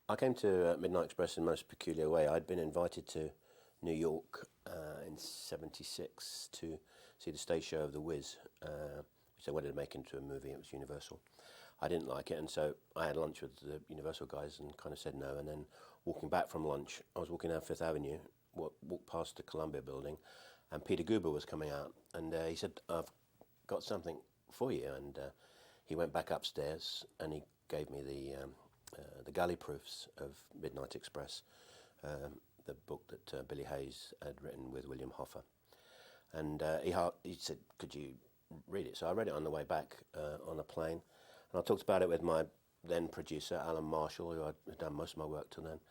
I came to Midnight Express in the most peculiar way. I'd been invited to New York in '76 to see the stage show of The Wiz, which they wanted to make into a movie. It was Universal. I didn't like it, and so I had lunch with the Universal guys and kind of said no. And then walking back from lunch, I was walking down Fifth Avenue, walked past the Columbia building, and Peter Guber was coming out, and he said, "I've got something for you." And he went back upstairs and he gave me the galley proofs of Midnight Express, the book that Billy Hayes had written with William Hoffa. And he said, "Could you read it?" So I read it on the way back on a plane, and I talked about it with my then producer, Alan Marshall, who had done most of my work till then.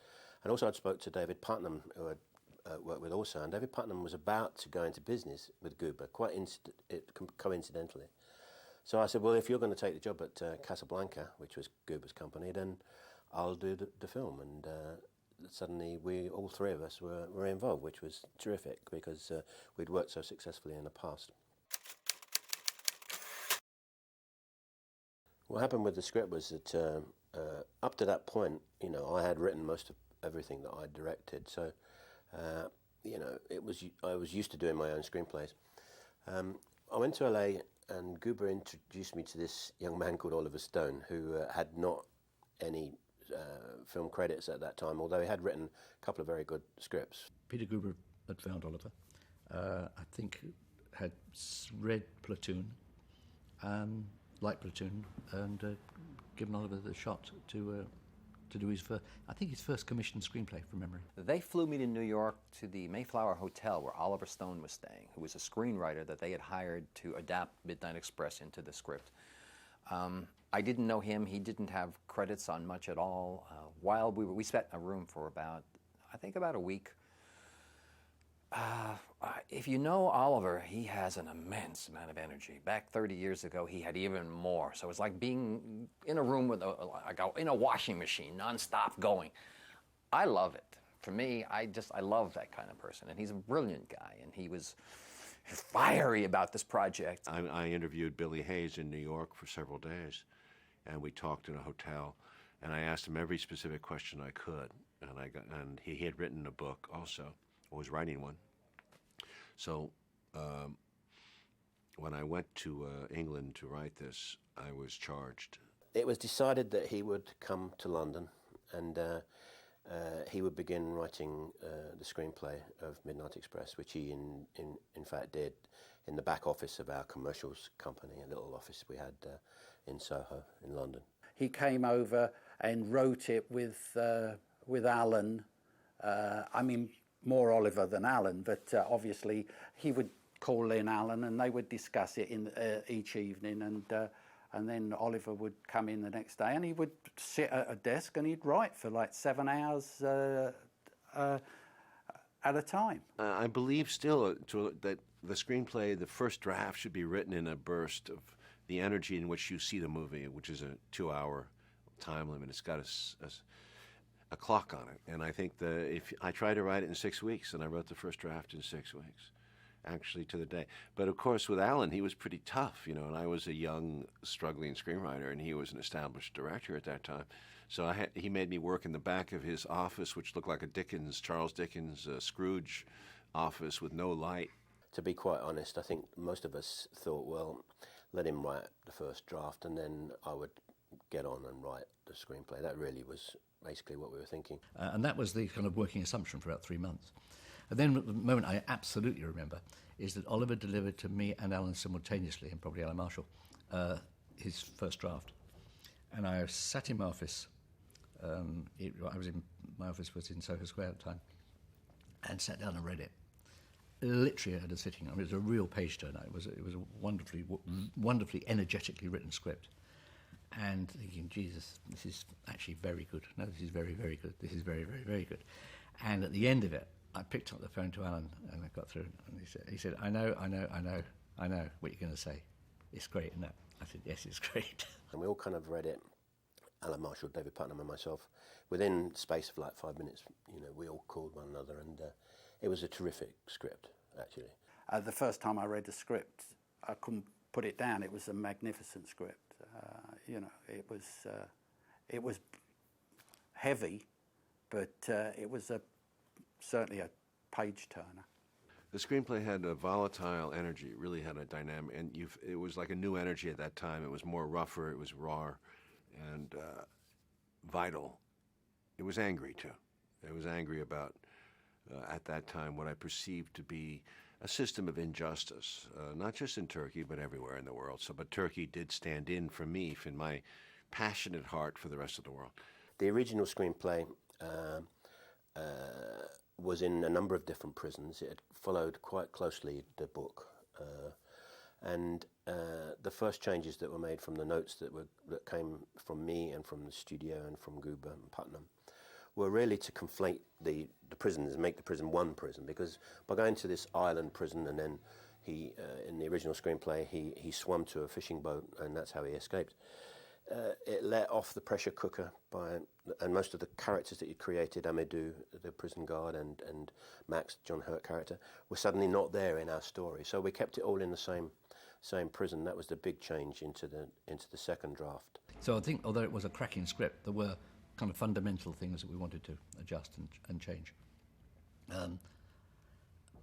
And also I'd spoke to David Putnam, who I'd worked with also, and David Putnam was about to go into business with Guber, coincidentally. So I said, well, if you're going to take the job at Casablanca, which was Guber's company, then I'll do the film. And suddenly all three of us were involved, which was terrific because we'd worked so successfully in the past. What happened with the script was that up to that point, I had written most of everything that I directed. So, I was used to doing my own screenplays. I went to LA, and Guber introduced me to this young man called Oliver Stone, who had not any film credits at that time, although he had written a couple of very good scripts. Peter Guber had found Oliver. I think had read Platoon, liked Platoon, and given Oliver the shot to do his first commissioned screenplay from memory. They flew me to New York to the Mayflower Hotel where Oliver Stone was staying, who was a screenwriter that they had hired to adapt Midnight Express into the script. I didn't know him. He didn't have credits on much at all. While we spent in a room for about a week. If you know Oliver, he has an immense amount of energy. Back 30 years ago, he had even more. So it's like being in a room with in a washing machine, nonstop going. I love it. For me, I love that kind of person. And he's a brilliant guy, and he was fiery about this project. I interviewed Billy Hayes in New York for several days, and we talked in a hotel, and I asked him every specific question I could. And he had written a book also, or was writing one. So when I went to England to write this, I was charged. It was decided that he would come to London, and he would begin writing the screenplay of Midnight Express, which he in fact did in the back office of our commercials company, a little office we had in Soho in London. He came over and wrote it with Alan. More Oliver than Alan, but obviously he would call in Alan and they would discuss it in each evening, and then Oliver would come in the next day and he would sit at a desk and he'd write for like 7 hours at a time. I believe still that the screenplay, the first draft, should be written in a burst of the energy in which you see the movie, which is a 2-hour time limit. It's got a clock on it, and I think if I tried to write it in 6 weeks, and I wrote the first draft in 6 weeks, actually to the day. But of course, with Alan, he was pretty tough, and I was a young, struggling screenwriter, and he was an established director at that time. So he made me work in the back of his office, which looked like a Charles Dickens Scrooge office with no light. To be quite honest, I think most of us thought, well, let him write the first draft, and then I would get on and write the screenplay. That really was basically what we were thinking. And that was the kind of working assumption for about 3 months. And then the moment I absolutely remember is that Oliver delivered to me and Alan simultaneously, and probably Alan Marshall, his first draft. And I sat in my office. My office was in Soho Square at the time, and sat down and read it. Literally at a sitting. It was a real page turner. It was a wonderfully energetically written script. And thinking, Jesus, this is actually very good. No, this is very, very good. This is very, very, very good. And at the end of it, I picked up the phone to Alan and I got through. And he said, I know what you're going to say. It's great, isn't it? I said, yes, it's great. And we all kind of read it, Alan Marshall, David Putnam and myself. Within the space of like 5 minutes, we all called one another, and it was a terrific script, actually. The first time I read the script, I couldn't put it down. It was a magnificent script. It was heavy, but it was certainly a page turner. The screenplay had a volatile energy. It really had a dynamic, and it was like a new energy at that time. It was more rougher, it was raw, and vital. It was angry too. It was angry about, at that time, what I perceived to be a system of injustice, not just in Turkey, but everywhere in the world. But Turkey did stand in for me, in my passionate heart for the rest of the world. The original screenplay was in a number of different prisons. It had followed quite closely the book. And the first changes that were made from the notes that came from me and from the studio and from Goober and Putnam were really to conflate the prisons and make the prison one prison, because by going to this island prison, and then he, in the original screenplay, he swam to a fishing boat, and that's how he escaped. It let off the pressure cooker and most of the characters that you created, Amadou, the prison guard, and Max, John Hurt character, were suddenly not there in our story. So we kept it all in the same prison. That was the big change into the second draft. So I think, although it was a cracking script, there were kind of fundamental things that we wanted to adjust and change.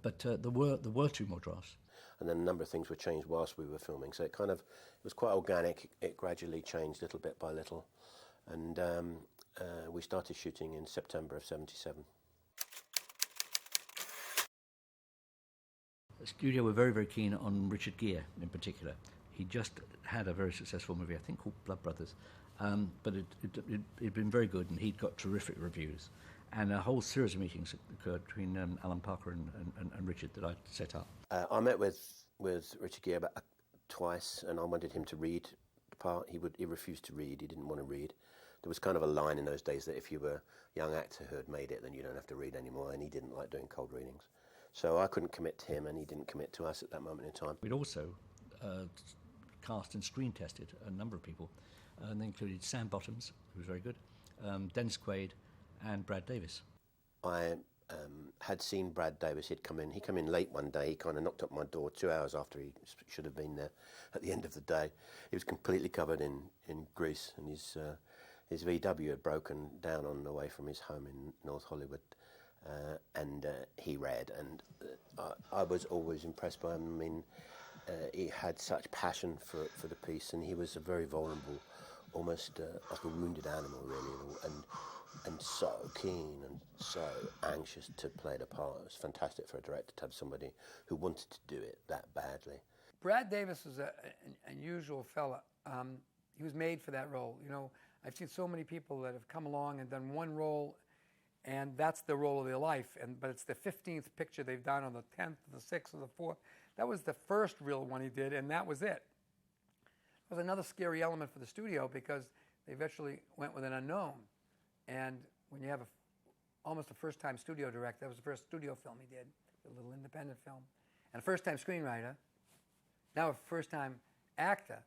But there were two more drafts. And then a number of things were changed whilst we were filming. So it was quite organic. It gradually changed little bit by little. And we started shooting in September of '77. The studio were very, very keen on Richard Gere in particular. He just had a very successful movie, I think, called Blood Brothers. But it'd been very good, and he'd got terrific reviews. And a whole series of meetings occurred between Alan Parker and Richard that I set up. I met with Richard Gere about twice, and I wanted him to read the part. He refused to read. He didn't want to read. There was kind of a line in those days that if you were a young actor who had made it, then you don't have to read anymore, and he didn't like doing cold readings. So I couldn't commit to him, and he didn't commit to us at that moment in time. We'd also cast and screen tested a number of people, and they included Sam Bottoms, who was very good, Dennis Quaid, and Brad Davis. I had seen Brad Davis. He came in late one day. He kind of knocked up my door 2 hours after he should have been there at the end of the day. He was completely covered in grease, and his VW had broken down on the way from his home in North Hollywood. And he read, and I was always impressed by him. I mean, he had such passion for the piece, and he was a very vulnerable, almost like a wounded animal, really, and so keen and so anxious to play the part. It was fantastic for a director to have somebody who wanted to do it that badly. Brad Davis was an unusual fella. He was made for that role. You know, I've seen so many people that have come along and done one role, and that's the role of their life. But it's the 15th picture they've done, or the 10th, or the 6th, or the 4th. That was the first real one he did, and that was it. It was another scary element for the studio because they eventually went with an unknown. And when you have almost a first-time studio director, that was the first studio film he did, a little independent film, and a first-time screenwriter, now a first-time actor.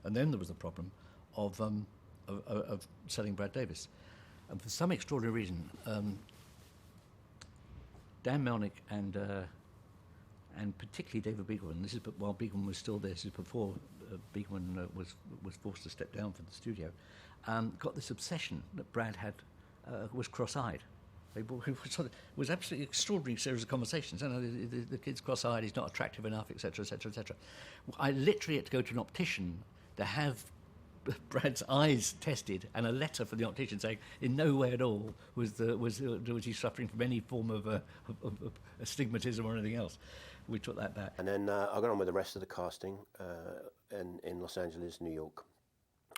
And then there was the problem of selling Brad Davis. And for some extraordinary reason, Dan Melnick and particularly David Beagleman, this is while Beagleman was still there, this is before Beagleman was forced to step down from the studio, got this obsession that Brad was cross-eyed. It was absolutely extraordinary series of conversations. You know, the kid's cross-eyed, he's not attractive enough, etc., etc., etc. I literally had to go to an optician to have Brad's eyes tested, and a letter from the optician saying in no way at all was he suffering from any form of astigmatism or anything else. We took that back. And then I got on with the rest of the casting in Los Angeles, New York,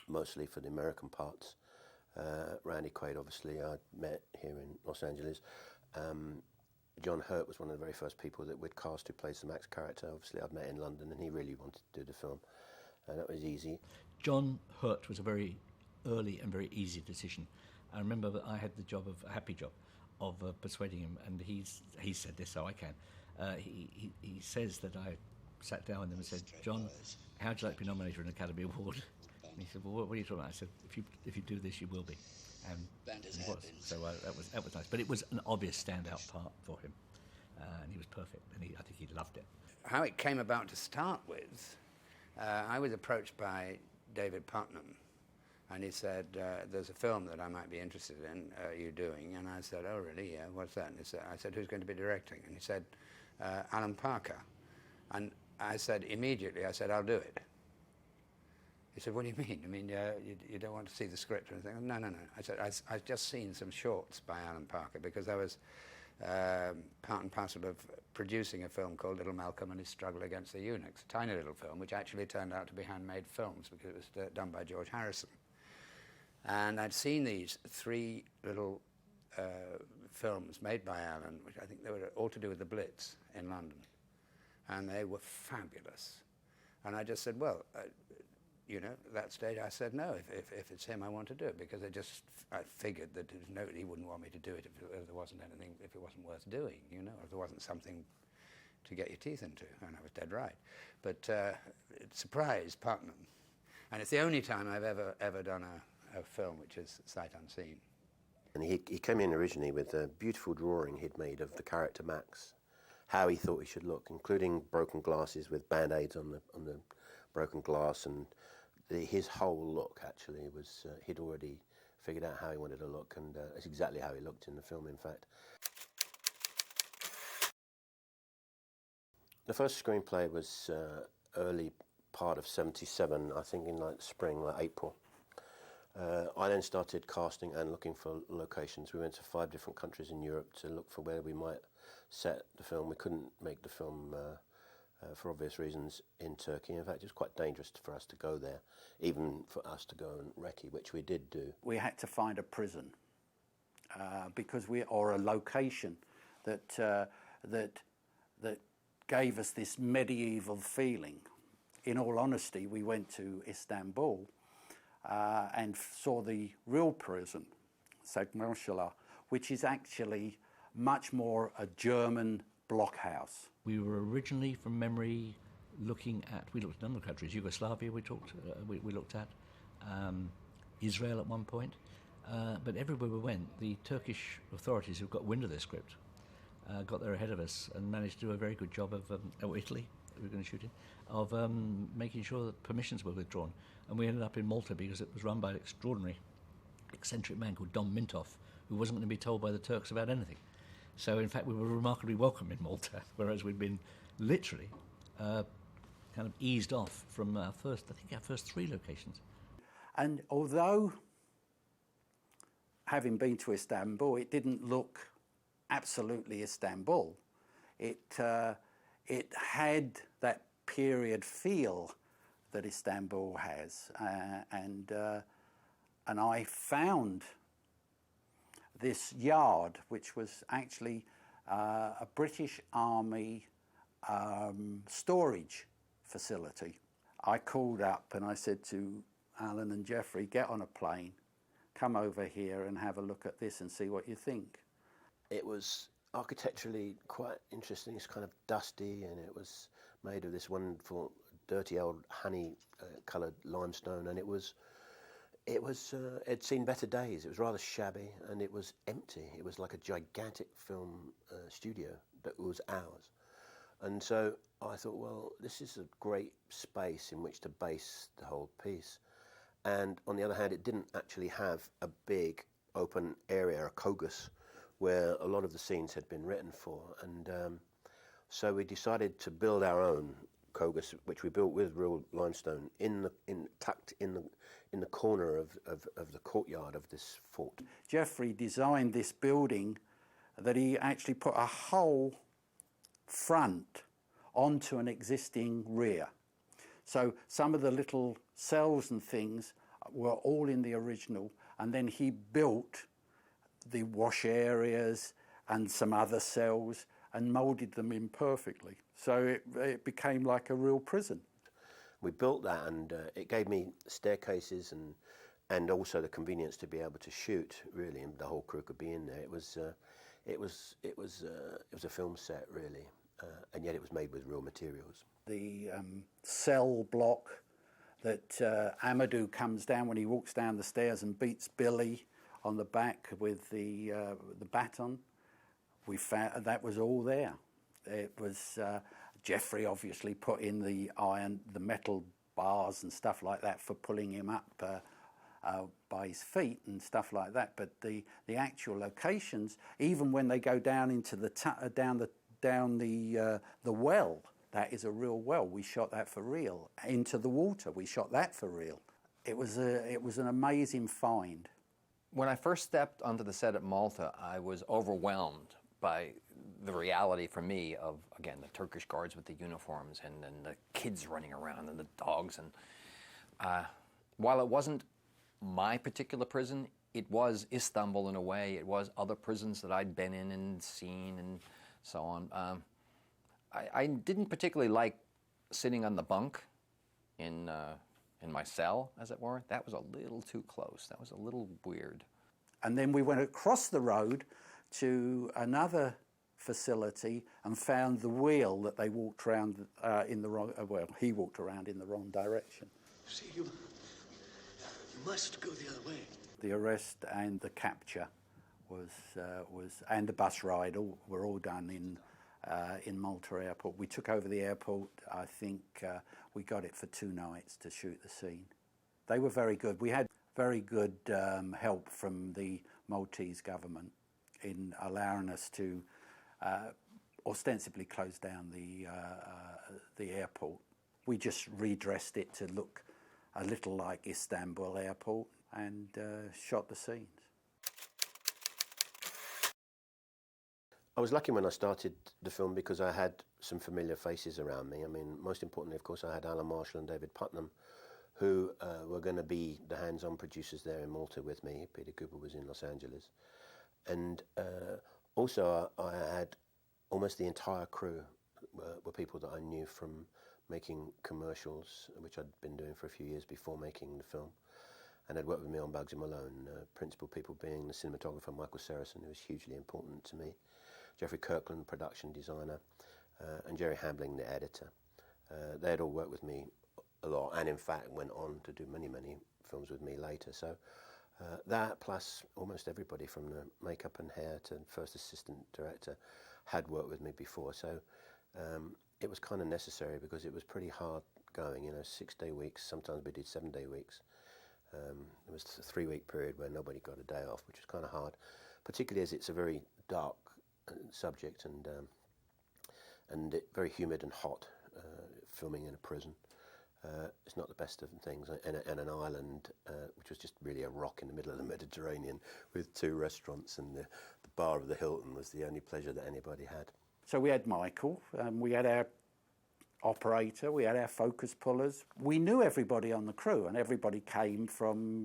mostly for the American parts. Randy Quaid, obviously, I met here in Los Angeles. John Hurt was one of the very first people that we'd cast who plays the Max character. Obviously, I'd met in London, and he really wanted to do the film. That was easy. John Hurt was a very early and very easy decision. I remember that I had a happy job, of persuading him, and he said this, so I can. He says that I sat down with him and said, "John, how'd you like to be nominated for an Academy Award?" And he said, "Well, what are you talking about?" I said, "If you do this, you will be." And he was. So that was nice. But it was an obvious standout part for him, and he was perfect. And I think he loved it. How it came about to start with, I was approached by David Putnam, And he said, there's a film that I might be interested in, you doing. And I said, oh, really? Yeah, what's that? And I said, who's going to be directing? And he said, Alan Parker. And I said, immediately, I said, I'll do it. He said, what do you mean? I mean, you don't want to see the script or anything? No, no, no. I said, I've just seen some shorts by Alan Parker because I was part and parcel of producing a film called Little Malcolm and His Struggle Against the Eunuchs, a tiny little film, which actually turned out to be handmade films because it was done by George Harrison. And I'd seen these 3 little films made by Alan, which I think they were all to do with the Blitz in London. And they were fabulous. And I just said, well, you know, at that stage I said, no, if it's him, I want to do it, because I figured that he wouldn't want me to do it if there wasn't anything, if it wasn't worth doing, you know, if there wasn't something to get your teeth into. And I was dead right. But it surprised Putnam. And it's the only time I've ever done a film which is sight unseen. And he came in originally with a beautiful drawing he'd made of the character Max, how he thought he should look, including broken glasses with band-aids on the broken glass, and his whole look actually was, he'd already figured out how he wanted to look, and it's exactly how he looked in the film, in fact. The first screenplay was early part of '77, I think in like spring, like April. I then started casting and looking for locations. We went to 5 different countries in Europe to look for where we might set the film. We couldn't make the film, for obvious reasons, in Turkey. In fact, it was quite dangerous for us to go there, even for us to go and recce, which we did do. We had to find a prison or a location that gave us this medieval feeling. In all honesty, we went to Istanbul and saw the real prison, Segmoshala, which is actually much more a German blockhouse. We were originally, from memory, we looked at a number of countries. Yugoslavia we looked at, Israel at one point, but everywhere we went, the Turkish authorities who got wind of this script got there ahead of us and managed to do a very good job of, Italy, we were going to shoot in, of making sure that permissions were withdrawn. And we ended up in Malta because it was run by an extraordinary, eccentric man called Don Mintoff, who wasn't going to be told by the Turks about anything. So, in fact, we were remarkably welcome in Malta, whereas we'd been literally kind of eased off from our first 3 locations. And although, having been to Istanbul, it didn't look absolutely Istanbul, it had that period feel that Istanbul has, and I found this yard, which was actually a British Army storage facility. I called up and I said to Alan and Jeffrey, get on a plane, come over here and have a look at this and see what you think. It was architecturally quite interesting. It's kind of dusty, and it was made of this wonderful dirty old honey-coloured limestone, and it'd seen better days. It was rather shabby, and it was empty. It was like a gigantic film studio that was ours. And so I thought, well, this is a great space in which to base the whole piece. And on the other hand, it didn't actually have a big open area, a kogus, where a lot of the scenes had been written for. And so we decided to build our own kogus, which we built with real limestone, tucked in the corner of the courtyard of this fort. Jeffrey designed this building that he actually put a whole front onto an existing rear. So some of the little cells and things were all in the original, and then he built the wash areas and some other cells and moulded them in perfectly. So it became like a real prison. We built that, and it gave me staircases and also the convenience to be able to shoot, really, and the whole crew could be in there. It was a film set, really, and yet it was made with real materials. The cell block that Amadou comes down when he walks down the stairs and beats Billy on the back with the baton, we found that was all there. It was Jeffrey obviously put in the metal bars and stuff like that for pulling him up by his feet and stuff like that. But the actual locations, even when they go down into the down the well, that is a real well. We shot that for real. Into the water, we shot that for real. It was an amazing find. When I first stepped onto the set at Malta, I was overwhelmed by the reality for me of, again, the Turkish guards with the uniforms and then the kids running around and the dogs. And while it wasn't my particular prison, it was Istanbul in a way. It was other prisons that I'd been in and seen and so on. I didn't particularly like sitting on the bunk in my cell, as it were. That was a little too close. That was a little weird. And then we went across the road to another facility and found the wheel that they walked around in the wrong, he walked around in the wrong direction. See, you must go the other way. The arrest and the capture and the bus ride were all done in Malta Airport. We took over the airport. I think we got it for 2 nights to shoot the scene. They were very good. We had very good help from the Maltese government in allowing us to ostensibly close down the airport. We just redressed it to look a little like Istanbul Airport and shot the scenes. I was lucky when I started the film because I had some familiar faces around me. I mean, most importantly, of course, I had Alan Marshall and David Putnam, who were going to be the hands-on producers there in Malta with me. Peter Cooper was in Los Angeles. And also I had almost the entire crew were people that I knew from making commercials, which I'd been doing for a few years before making the film. And had worked with me on Bugsy Malone, principal people being the cinematographer Michael Saracen, who was hugely important to me, Jeffrey Kirkland, production designer, and Jerry Hambling, the editor. They had all worked with me a lot, and in fact went on to do many, many films with me later. So that, plus almost everybody from the makeup and hair to first assistant director, had worked with me before. So it was kind of necessary because it was pretty hard going, 6-day weeks. Sometimes we did 7-day weeks. There was a 3-week period where nobody got a day off, which was kind of hard, particularly as it's a very dark subject and very humid and hot, filming in a prison. It's not the best of things, and an island which was just really a rock in the middle of the Mediterranean with 2 restaurants, and the bar of the Hilton was the only pleasure that anybody had. So we had Michael, we had our operator, we had our focus pullers. We knew everybody on the crew, and everybody came from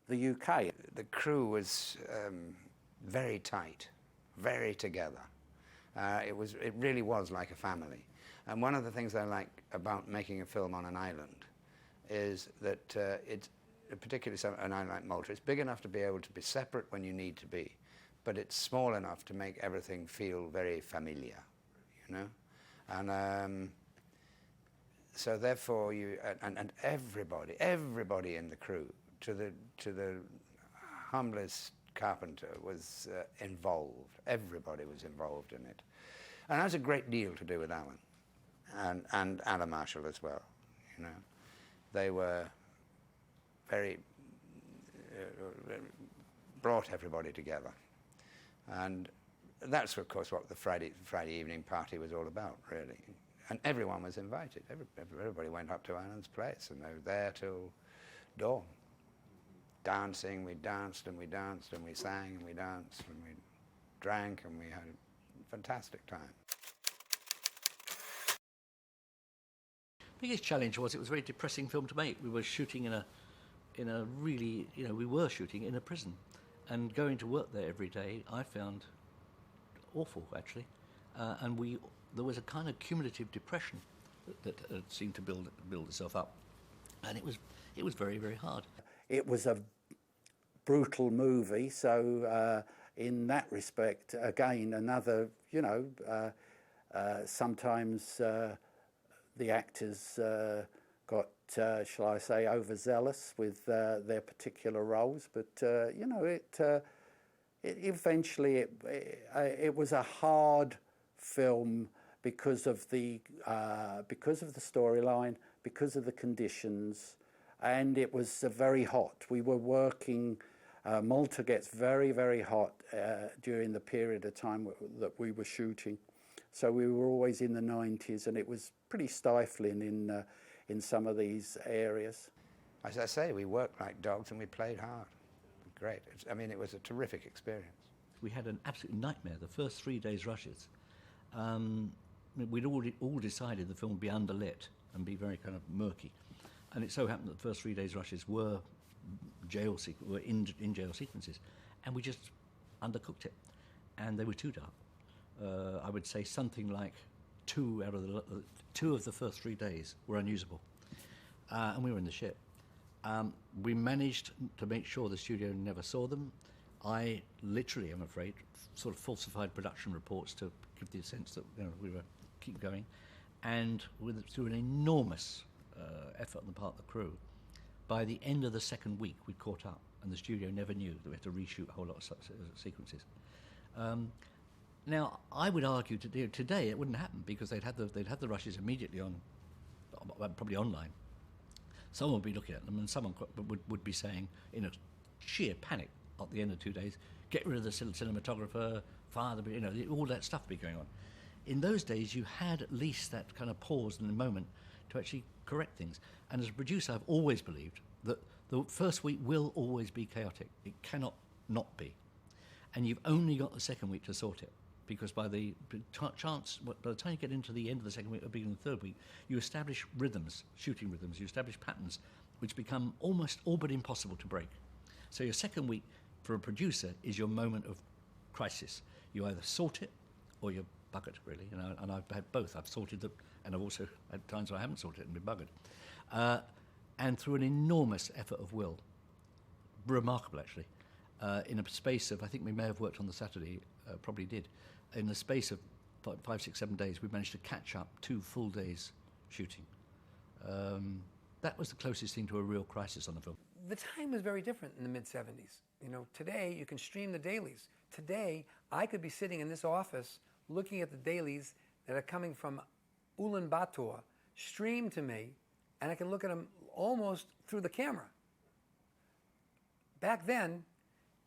the UK. The crew was very tight, very together. It really was like a family. And one of the things I like about making a film on an island is that it's, particularly an island like Malta, it's big enough to be able to be separate when you need to be, but it's small enough to make everything feel very familiar, And so therefore and everybody in the crew, to the humblest carpenter, was involved. Everybody was involved in it. And that has a great deal to do with Alan and Alan Marshall as well. They were very brought everybody together, and that's of course what the Friday evening party was all about, really. And everyone was invited. Everybody went up to Alan's place, and they were there till dawn. Dancing, we danced and we danced and we sang and we danced and we drank and we had a fantastic time. Biggest challenge was it was a very depressing film to make. We were shooting in a really, we were shooting in a prison, and going to work there every day I found awful, actually, and there was a kind of cumulative depression that seemed to build itself up, and it was very, very hard. It was a brutal movie, so in that respect, again, another, sometimes the actors got, shall I say, overzealous with their particular roles, but eventually it was a hard film because of the storyline, because of the conditions. and it was very hot. We were working. Malta gets very, very hot during the period of time that we were shooting, so we were always in the 90s, and it was pretty stifling in some of these areas. As I say, we worked like dogs and we played hard. Great. I mean, it was a terrific experience. We had an absolute nightmare the first 3 days rushes. We'd all decided the film would be underlit and be very kind of murky, and it so happened that the first 3 days rushes were in jail sequences, and we just undercooked it, and they were too dark. I would say something like two of the first 3 days were unusable, and we were in the shit. We managed to make sure the studio never saw them. I literally, I'm afraid, sort of falsified production reports to give the sense that we were keep going, and through an enormous effort on the part of the crew, by the end of the second week we'd caught up, and the studio never knew that we had to reshoot a whole lot of sequences. Now, I would argue today it wouldn't happen, because they'd had the rushes immediately on, probably online. Someone would be looking at them, and someone would be saying, in a sheer panic at the end of 2 days, get rid of the cinematographer, fire the, all that stuff be going on. In those days, you had at least that kind of pause in the moment to actually correct things. And as a producer, I've always believed that the first week will always be chaotic. It cannot not be. And you've only got the second week to sort it, because by the time you get into the end of the second week or beginning of the third week, you establish rhythms, shooting rhythms, you establish patterns, which become almost all but impossible to break. So your second week, for a producer, is your moment of crisis. You either sort it or you're buggered, really. And I've had both. I've sorted them, and I've also had times where I haven't sorted it and been buggered. And through an enormous effort of will, remarkable actually, in a space of, I think we may have worked on the Saturday, probably did, in the space of 5, 6, 7 days, we managed to catch up 2 full days shooting. That was the closest thing to a real crisis on the film. The time was very different in the mid-'70s. Today you can stream the dailies. Today, I could be sitting in this office looking at the dailies that are coming from Ulaanbaatar, streamed to me, and I can look at them almost through the camera. Back then,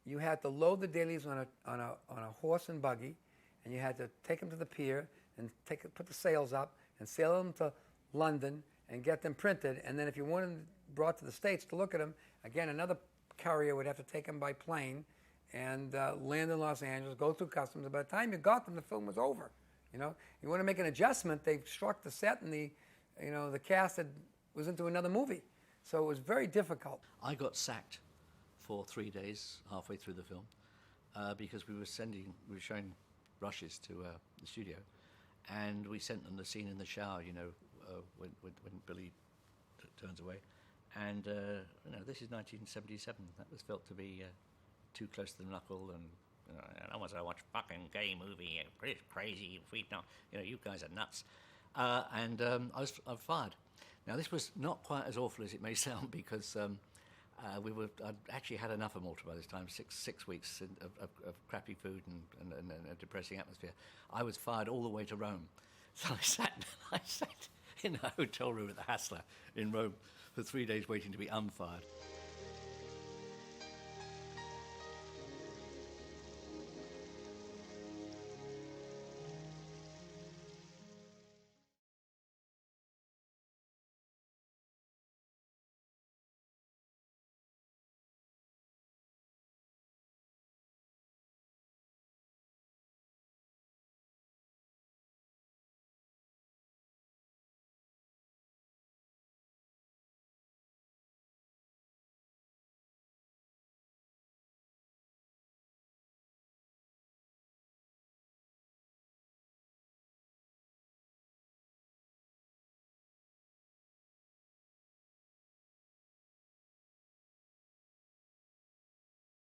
you had to load the dailies on a horse and buggy, and you had to take them to the pier and put the sails up and sail them to London and get them printed. And then if you wanted them brought to the States to look at them, again, another courier would have to take them by plane and land in Los Angeles, go through customs. And by the time you got them, the film was over. You want to make an adjustment, they struck the set, and the cast was into another movie. So it was very difficult. I got sacked for 3 days halfway through the film because we were showing rushes to the studio, and we sent them the scene in the shower, when Billy turns away. And this is 1977. That was felt to be too close to the knuckle, and I want to watch a fucking gay movie. It's crazy. You guys are nuts. And I was fired. Now, this was not quite as awful as it may sound, because I'd actually had enough of Malta by this time. Six weeks of crappy food and a depressing atmosphere. I was fired all the way to Rome. So I sat in a hotel room at the Hassler in Rome for 3 days waiting to be unfired.